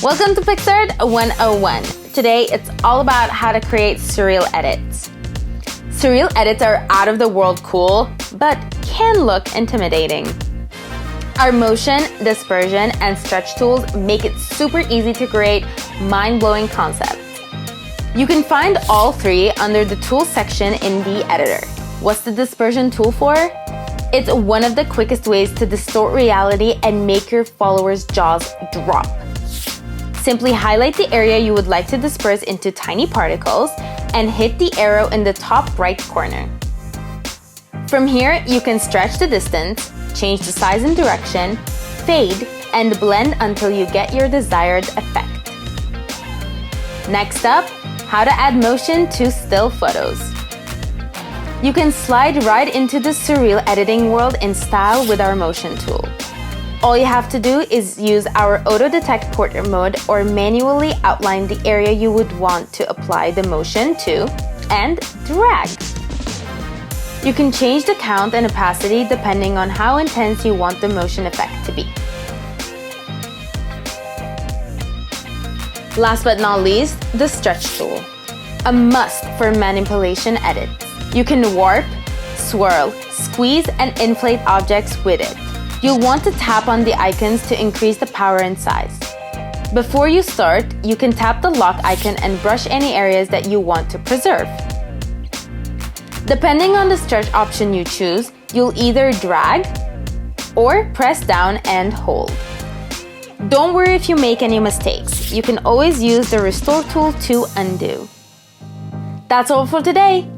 Welcome to Picsart 101. Today it's all about how to create surreal edits. Surreal edits are out of the world cool, but can look intimidating. Our motion, dispersion, and stretch tools make it super easy to create mind-blowing concepts. You can find all three under the Tools section in the editor. What's the dispersion tool for? It's one of the quickest ways to distort reality and make your followers' jaws drop. Simply highlight the area you would like to disperse into tiny particles and hit the arrow in the top right corner. From here, you can stretch the distance, change the size and direction, fade, and blend until you get your desired effect. Next up, how to add motion to still photos. You can slide right into the surreal editing world in style with our motion tool. All you have to do is use our auto-detect portrait mode or manually outline the area you would want to apply the motion to and drag. You can change the count and opacity depending on how intense you want the motion effect to be. Last but not least, the stretch tool. A must for manipulation edits. You can warp, swirl, squeeze, and inflate objects with it. You'll want to tap on the icons to increase the power and size. Before you start, you can tap the lock icon and brush any areas that you want to preserve. Depending on the stretch option you choose, you'll either drag or press down and hold. Don't worry if you make any mistakes. You can always use the restore tool to undo. That's all for today.